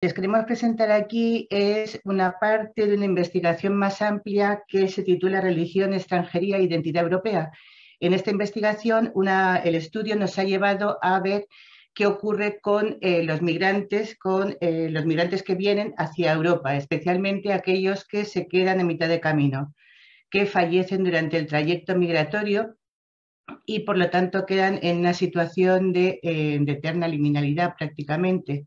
Les queremos presentar aquí es una parte de una investigación más amplia que se titula Religión, extranjería e identidad europea. En esta investigación, el estudio nos ha llevado a ver qué ocurre con los migrantes que vienen hacia Europa, especialmente aquellos que se quedan en mitad de camino, que fallecen durante el trayecto migratorio y por lo tanto quedan en una situación de eterna liminalidad prácticamente.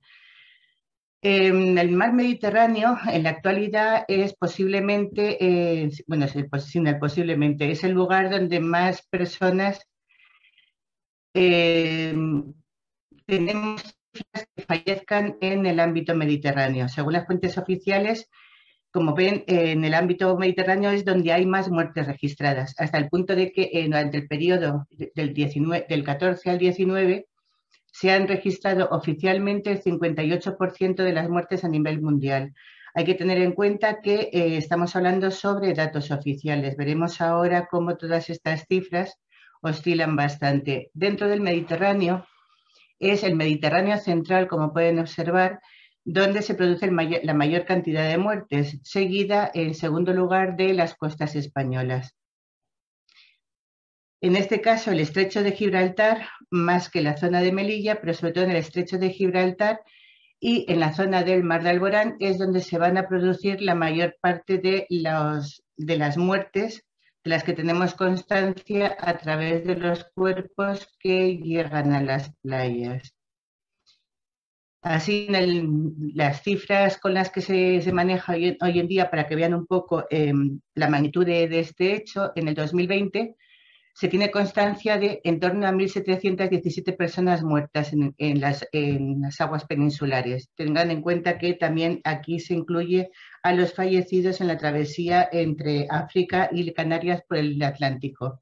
El mar Mediterráneo en la actualidad es posiblemente, posiblemente, es el lugar donde más personas tenemos que fallezcan en el ámbito mediterráneo. Según las fuentes oficiales, como ven, en el ámbito mediterráneo es donde hay más muertes registradas, hasta el punto de que durante el periodo del 14 al 19 se han registrado oficialmente el 58% de las muertes a nivel mundial. Hay que tener en cuenta que estamos hablando sobre datos oficiales. Veremos ahora cómo todas estas cifras oscilan bastante. Dentro del Mediterráneo, es el Mediterráneo central, como pueden observar, donde se produce la mayor cantidad de muertes, seguida en segundo lugar de las costas españolas. En este caso, el estrecho de Gibraltar, más que la zona de Melilla, pero sobre todo en el estrecho de Gibraltar y en la zona del Mar de Alborán, es donde se van a producir la mayor parte de las muertes de las que tenemos constancia a través de los cuerpos que llegan a las playas. Así, las cifras con las que se maneja hoy en día, para que vean un poco la magnitud de este hecho, en el 2020 se tiene constancia de en torno a 1.717 personas muertas en las aguas peninsulares. Tengan en cuenta que también aquí se incluye a los fallecidos en la travesía entre África y Canarias por el Atlántico.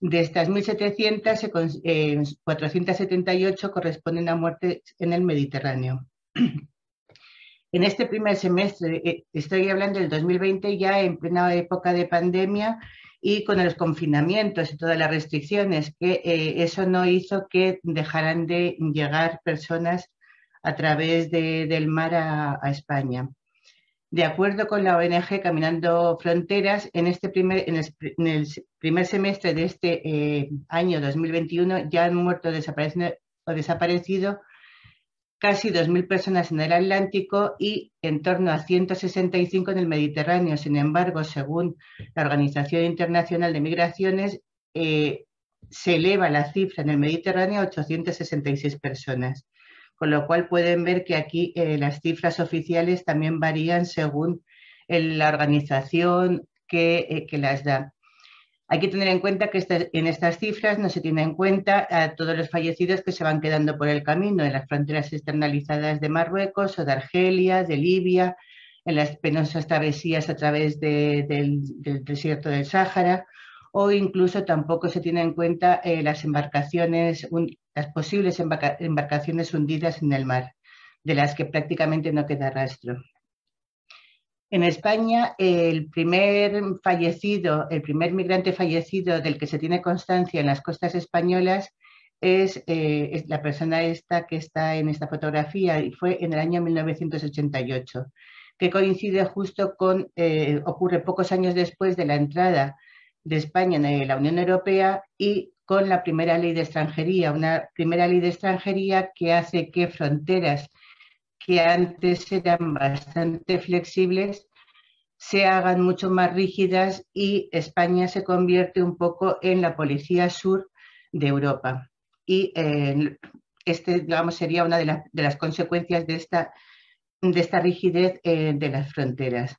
De estas 1.700, 478 corresponden a muertes en el Mediterráneo. En este primer semestre, estoy hablando del 2020, ya en plena época de pandemia, y con los confinamientos y todas las restricciones, que eso no hizo que dejaran de llegar personas a través del mar a España. De acuerdo con la ONG Caminando Fronteras, en el primer semestre de este año 2021 ya han muerto o desaparecido casi 2.000 personas en el Atlántico y en torno a 165 en el Mediterráneo. Sin embargo, según la Organización Internacional de Migraciones, se eleva la cifra en el Mediterráneo a 866 personas. Con lo cual pueden ver que aquí las cifras oficiales también varían según la organización que las da. Hay que tener en cuenta que en estas cifras no se tiene en cuenta a todos los fallecidos que se van quedando por el camino en las fronteras externalizadas de Marruecos o de Argelia, de Libia, en las penosas travesías a través del desierto del Sáhara, o incluso tampoco se tiene en cuenta las posibles embarcaciones hundidas en el mar, de las que prácticamente no queda rastro. En España, el primer migrante fallecido del que se tiene constancia en las costas españolas es la persona esta que está en esta fotografía, y fue en el año 1988, que coincide justo con, ocurre pocos años después de la entrada de España en la Unión Europea y con la primera ley de extranjería, una primera ley de extranjería que hace que fronteras que antes eran bastante flexibles se hagan mucho más rígidas y España se convierte un poco en la policía sur de Europa. Y digamos, sería una de las consecuencias de esta rigidez de las fronteras.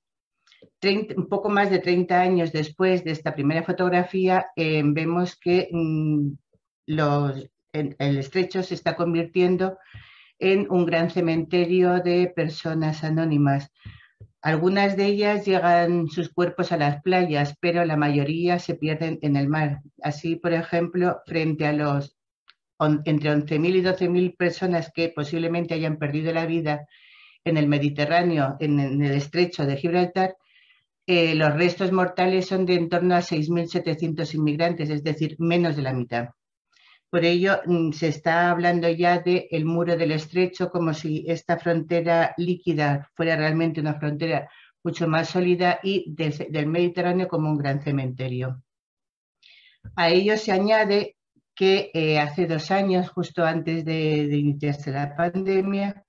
Un poco más de 30 años después de esta primera fotografía, vemos que el estrecho se está convirtiendo en un gran cementerio de personas anónimas. Algunas de ellas llegan sus cuerpos a las playas, pero la mayoría se pierden en el mar. Así, por ejemplo, frente a entre 11.000 y 12.000 personas que posiblemente hayan perdido la vida en el Mediterráneo, en el estrecho de Gibraltar, los restos mortales son de en torno a 6.700 inmigrantes, es decir, menos de la mitad. Por ello, se está hablando ya del muro del estrecho como si esta frontera líquida fuera realmente una frontera mucho más sólida y del Mediterráneo como un gran cementerio. A ello se añade que hace 2 años, justo antes de iniciarse la pandemia,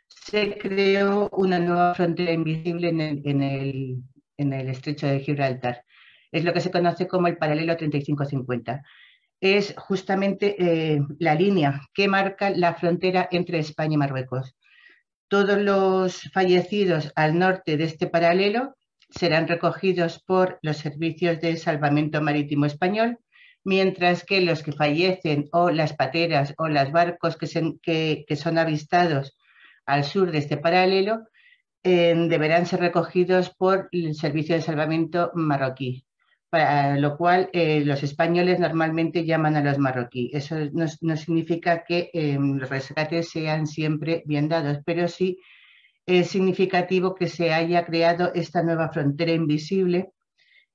se creó una nueva frontera invisible en el estrecho de Gibraltar. Es lo que se conoce como el paralelo 3550. Es justamente la línea que marca la frontera entre España y Marruecos. Todos los fallecidos al norte de este paralelo serán recogidos por los servicios de salvamento marítimo español, mientras que los que fallecen o las pateras o los barcos que son avistados al sur de este paralelo deberán ser recogidos por el servicio de salvamento marroquí, para lo cual los españoles normalmente llaman a los marroquíes. Eso no significa que los rescates sean siempre bien dados, pero sí es significativo que se haya creado esta nueva frontera invisible,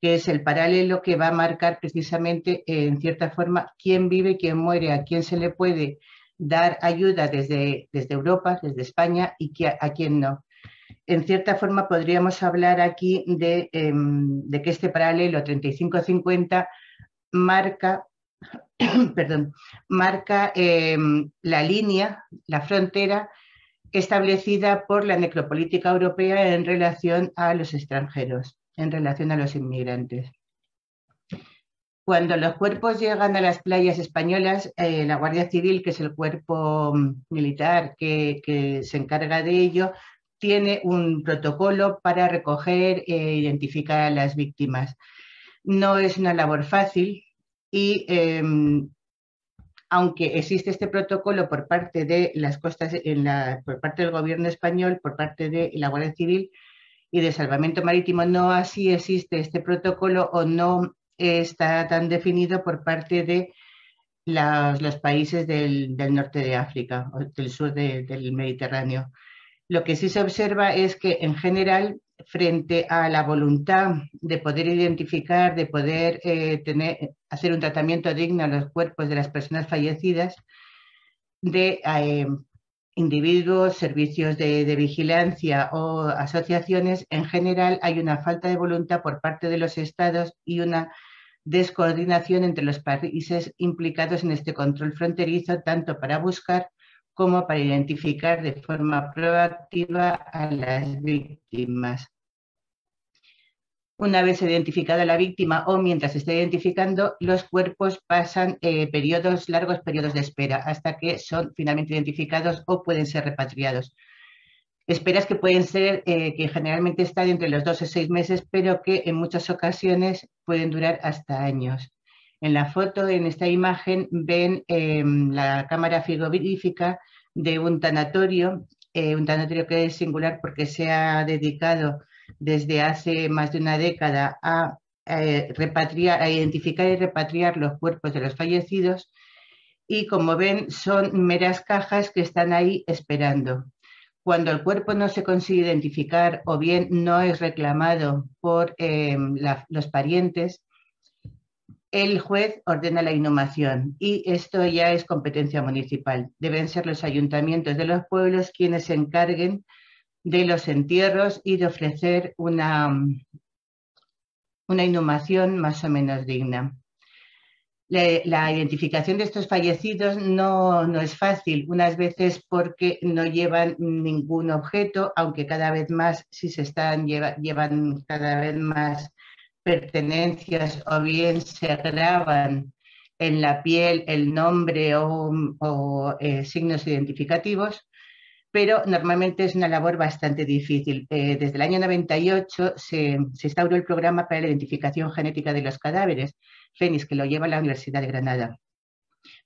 que es el paralelo que va a marcar precisamente, en cierta forma, quién vive y quién muere, a quién se le puede dar ayuda desde Europa, desde España, y a quién no. En cierta forma, podríamos hablar aquí de que este paralelo 3550 marca, perdón, marca la línea, la frontera establecida por la necropolítica europea en relación a los extranjeros, en relación a los inmigrantes. Cuando los cuerpos llegan a las playas españolas, la Guardia Civil, que es el cuerpo militar que se encarga de ello, tiene un protocolo para recoger e identificar a las víctimas. No es una labor fácil y aunque existe este protocolo por parte de las costas, por parte del gobierno español, por parte de la Guardia Civil y de Salvamento Marítimo, no así existe este protocolo o no está tan definido por parte de los países del norte de África o del sur del Mediterráneo. Lo que sí se observa es que, en general, frente a la voluntad de poder identificar, de poder hacer un tratamiento digno a los cuerpos de las personas fallecidas, de individuos, servicios de vigilancia o asociaciones, en general hay una falta de voluntad por parte de los Estados y una descoordinación entre los países implicados en este control fronterizo, tanto para buscar como para identificar de forma proactiva a las víctimas. Una vez identificada la víctima o mientras se está identificando, los cuerpos pasan largos periodos de espera hasta que son finalmente identificados o pueden ser repatriados. Esperas que pueden ser, que generalmente están entre los 2 y 6 meses, pero que en muchas ocasiones pueden durar hasta años. En la foto, en esta imagen, ven la cámara frigorífica de un tanatorio que es singular porque se ha dedicado desde hace más de una década a identificar y repatriar los cuerpos de los fallecidos, y como ven son meras cajas que están ahí esperando. Cuando el cuerpo no se consigue identificar o bien no es reclamado por los parientes, el juez ordena la inhumación y esto ya es competencia municipal. Deben ser los ayuntamientos de los pueblos quienes se encarguen de los entierros y de ofrecer una inhumación más o menos digna. La identificación de estos fallecidos no es fácil, unas veces porque no llevan ningún objeto, aunque cada vez más sí llevan cada vez más pertenencias, o bien se graban en la piel el nombre o signos identificativos, pero normalmente es una labor bastante difícil. Desde el año 98 se instauró el programa para la identificación genética de los cadáveres, FENIX, que lo lleva la Universidad de Granada.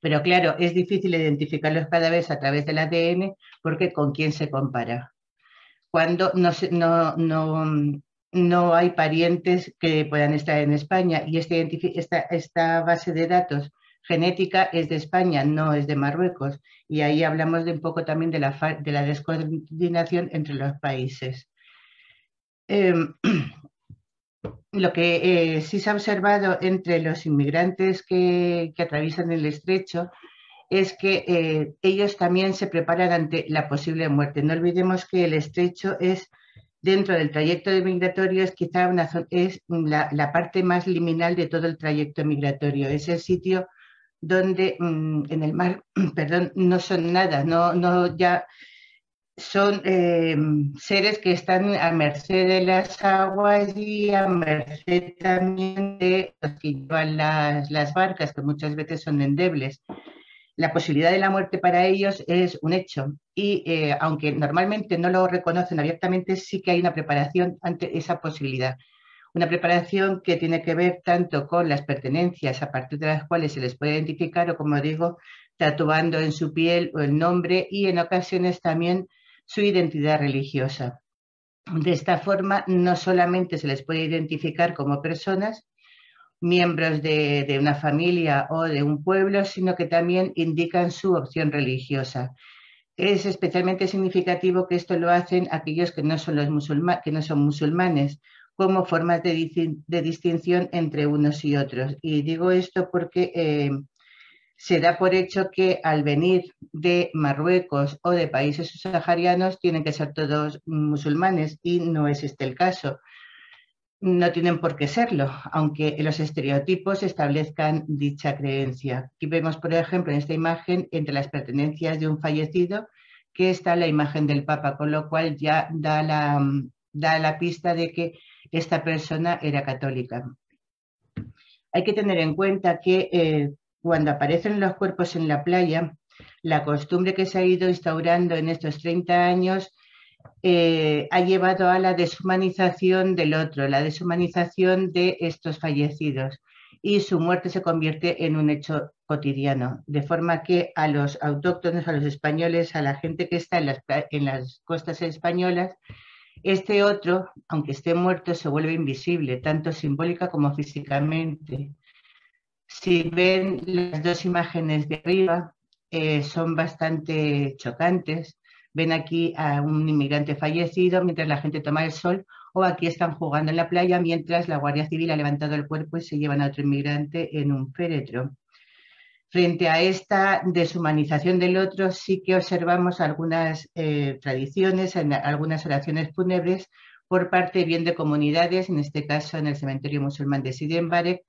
Pero claro, es difícil identificar los cadáveres a través del ADN porque ¿con quién se compara? Cuando no hay parientes que puedan estar en España y esta base de datos genética es de España, no es de Marruecos, y ahí hablamos de un poco también de la descoordinación entre los países. Lo que sí se ha observado entre los inmigrantes que atraviesan el estrecho es que ellos también se preparan ante la posible muerte. No olvidemos que el estrecho es, dentro del trayecto migratorio, es quizá es la parte más liminal de todo el trayecto migratorio. Es el sitio donde en el mar, perdón, no son nada, no ya son seres que están a merced de las aguas y a merced también de los que llevan las barcas, que muchas veces son endebles. La posibilidad de la muerte para ellos es un hecho y aunque normalmente no lo reconocen abiertamente, sí que hay una preparación ante esa posibilidad. Una preparación que tiene que ver tanto con las pertenencias a partir de las cuales se les puede identificar o, como digo, tatuando en su piel o el nombre y en ocasiones también su identidad religiosa. De esta forma, no solamente se les puede identificar como personas, miembros de una familia o de un pueblo, sino que también indican su opción religiosa. Es especialmente significativo que esto lo hacen aquellos que no son, que no son musulmanes, como formas de distinción entre unos y otros. Y digo esto porque se da por hecho que al venir de Marruecos o de países subsaharianos tienen que ser todos musulmanes y no es este el caso. No tienen por qué serlo, aunque los estereotipos establezcan dicha creencia. Aquí vemos, por ejemplo, en esta imagen, entre las pertenencias de un fallecido, que está la imagen del Papa, con lo cual ya da la pista de que esta persona era católica. Hay que tener en cuenta que cuando aparecen los cuerpos en la playa, la costumbre que se ha ido instaurando en estos 30 años ha llevado a la deshumanización del otro, la deshumanización de estos fallecidos, y su muerte se convierte en un hecho cotidiano, de forma que a los autóctonos, a los españoles, a la gente que está en las costas españolas, este otro, aunque esté muerto, se vuelve invisible, tanto simbólica como físicamente. Si ven las dos imágenes de arriba, son bastante chocantes. Ven aquí a un inmigrante fallecido mientras la gente toma el sol, o aquí están jugando en la playa mientras la Guardia Civil ha levantado el cuerpo y se llevan a otro inmigrante en un féretro. Frente a esta deshumanización del otro, sí que observamos algunas tradiciones, algunas oraciones fúnebres por parte bien de comunidades, en este caso en el cementerio musulmán de Sidi Mbarek,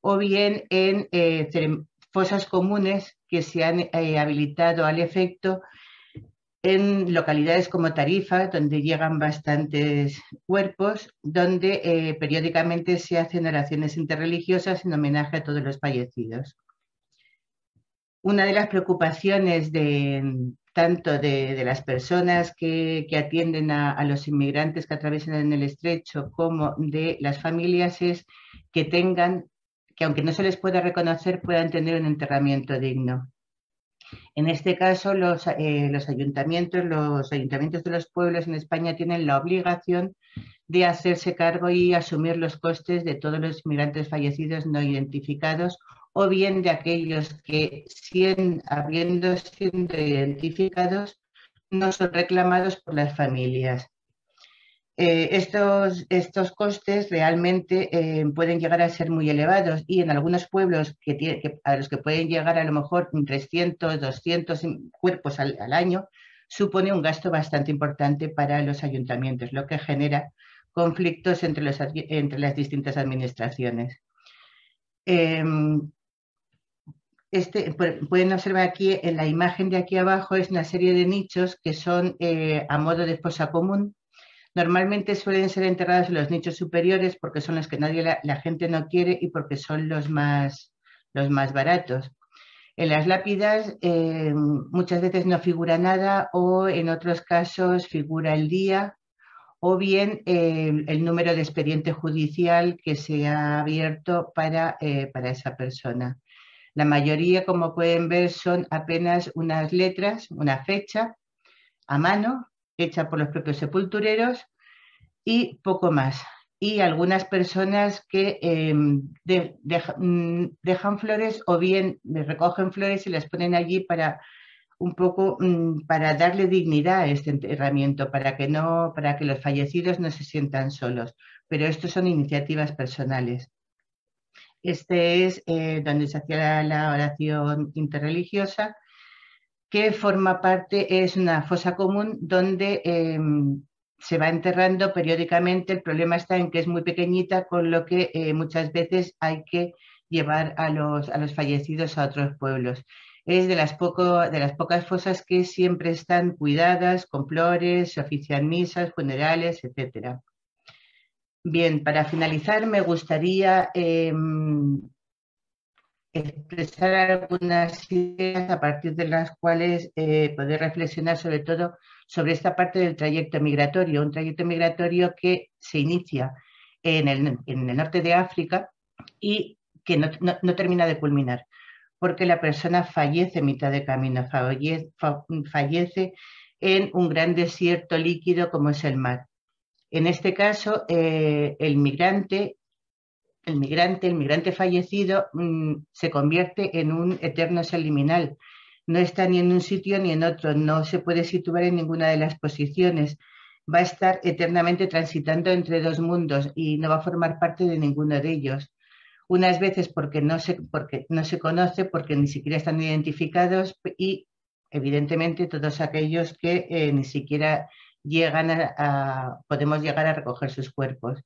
o bien en fosas comunes que se han habilitado al efecto en localidades como Tarifa, donde llegan bastantes cuerpos, donde periódicamente se hacen oraciones interreligiosas en homenaje a todos los fallecidos. Una de las preocupaciones tanto de las personas que atienden a los inmigrantes que atraviesan en el estrecho como de las familias es que aunque no se les pueda reconocer, puedan tener un enterramiento digno. En este caso, los ayuntamientos de los pueblos en España tienen la obligación de hacerse cargo y asumir los costes de todos los inmigrantes fallecidos no identificados, o bien de aquellos que, habiendo sido identificados, no son reclamados por las familias. Estos costes realmente pueden llegar a ser muy elevados, y en algunos pueblos a los que pueden llegar a lo mejor 300, 200 cuerpos al año, supone un gasto bastante importante para los ayuntamientos, lo que genera conflictos entre las distintas administraciones. Pueden observar aquí en la imagen de aquí abajo, es una serie de nichos que son a modo de fosa común. Normalmente suelen ser enterrados en los nichos superiores porque son los que la gente no quiere y porque son los más baratos. En las lápidas muchas veces no figura nada, o en otros casos figura el día o bien el número de expediente judicial que se ha abierto para esa persona. La mayoría, como pueden ver, son apenas unas letras, una fecha a mano, hecha por los propios sepultureros, y poco más. Y algunas personas que dejan flores, o bien recogen flores y las ponen allí para un poco para darle dignidad a este enterramiento, para que los fallecidos no se sientan solos. pero estos son iniciativas personales. Este es donde se hacía la oración interreligiosa, que forma parte, es una fosa común donde se va enterrando periódicamente. El problema está en que es muy pequeñita, con lo que muchas veces hay que llevar a los fallecidos a otros pueblos. Es de las pocas fosas que siempre están cuidadas, con flores, se ofician misas, funerales, etc. Bien, para finalizar me gustaría expresar algunas ideas a partir de las cuales poder reflexionar sobre todo sobre esta parte del trayecto migratorio, un trayecto migratorio que se inicia en el norte de África y que no termina de culminar, porque la persona fallece en mitad de camino, fallece en un gran desierto líquido como es el mar. En este caso, el migrante fallecido se convierte en un eterno liminal. No está ni en un sitio ni en otro, no se puede situar en ninguna de las posiciones. Va a estar eternamente transitando entre dos mundos y no va a formar parte de ninguno de ellos. Unas veces porque no se conoce, porque ni siquiera están identificados, y evidentemente todos aquellos que ni siquiera podemos llegar a recoger sus cuerpos.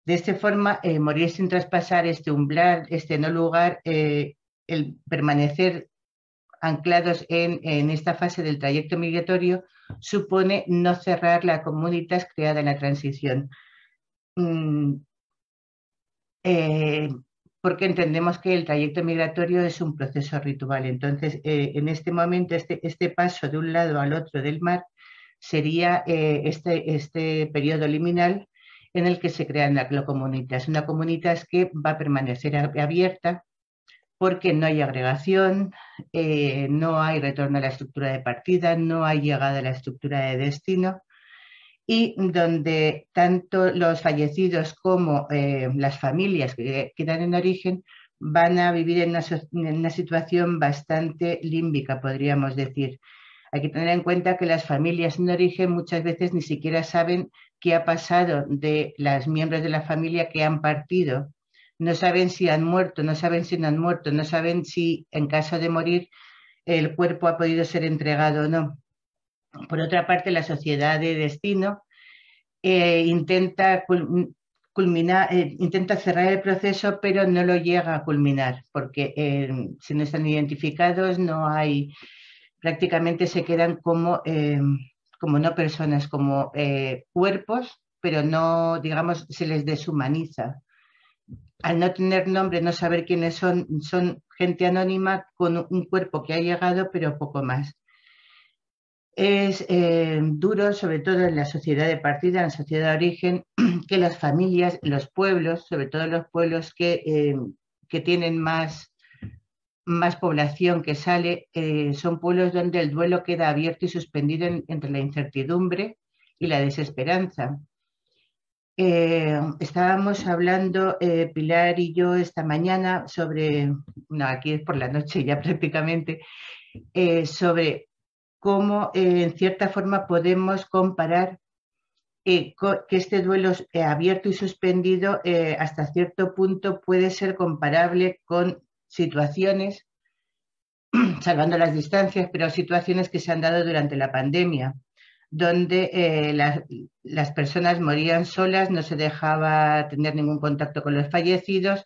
De esta forma, morir sin traspasar este umbral, este no lugar, el permanecer anclados en esta fase del trayecto migratorio, supone no cerrar la comunitas creada en la transición. Porque entendemos que el trayecto migratorio es un proceso ritual. Entonces, en este momento, este paso de un lado al otro del mar sería este periodo liminal en el que se crean las comunitas. Una comunitas que va a permanecer abierta porque no hay agregación, no hay retorno a la estructura de partida, no hay llegada a la estructura de destino, y donde tanto los fallecidos como las familias que quedan en origen van a vivir en una situación bastante límbica, podríamos decir. Hay que tener en cuenta que las familias en origen muchas veces ni siquiera saben qué ha pasado de los miembros de la familia que han partido. No saben si han muerto, no saben si no han muerto, no saben si en caso de morir el cuerpo ha podido ser entregado o no. Por otra parte, la sociedad de destino intenta cerrar el proceso, pero no lo llega a culminar, porque si no están identificados, prácticamente se quedan como no personas, como cuerpos, pero no, digamos, se les deshumaniza. Al no tener nombre, no saber quiénes son gente anónima con un cuerpo que ha llegado, pero poco más. Es duro, sobre todo en la sociedad de partida, en la sociedad de origen, que las familias, los pueblos, sobre todo los pueblos que tienen más población que sale, son pueblos donde el duelo queda abierto y suspendido entre la incertidumbre y la desesperanza. Estábamos hablando, Pilar y yo, esta mañana aquí es por la noche ya prácticamente, sobre cómo en cierta forma podemos comparar que este duelo abierto y suspendido hasta cierto punto puede ser comparable con situaciones, salvando las distancias, pero situaciones que se han dado durante la pandemia, donde las personas morían solas, no se dejaba tener ningún contacto con los fallecidos,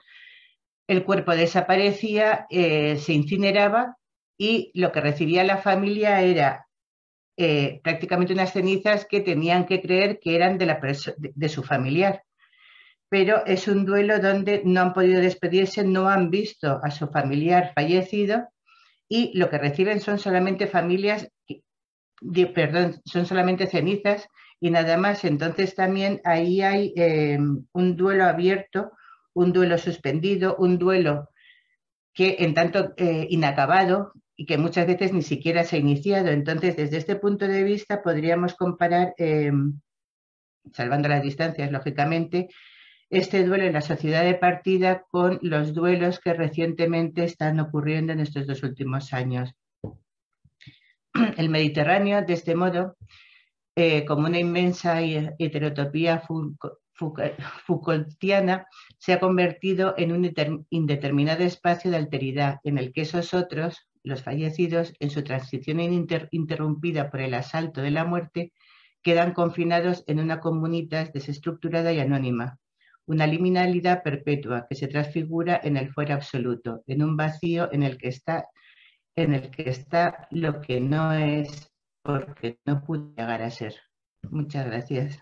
el cuerpo desaparecía, se incineraba, y lo que recibía la familia era prácticamente unas cenizas que tenían que creer que eran de su familiar. Pero es un duelo donde no han podido despedirse, no han visto a su familiar fallecido, y lo que reciben son solamente son solamente cenizas y nada más. Entonces también ahí hay un duelo abierto, un duelo suspendido, un duelo que en tanto inacabado y que muchas veces ni siquiera se ha iniciado. Entonces, desde este punto de vista podríamos comparar, salvando las distancias, lógicamente, este duelo en la sociedad de partida con los duelos que recientemente están ocurriendo en estos 2 últimos años. El Mediterráneo, de este modo, como una inmensa heterotopía Foucaultiana se ha convertido en un indeterminado espacio de alteridad en el que esos otros, los fallecidos, en su transición interrumpida por el asalto de la muerte, quedan confinados en una comunitas desestructurada y anónima, una liminalidad perpetua que se transfigura en el fuera absoluto, en un vacío en el que está lo que no es porque no pudo llegar a ser. Muchas gracias.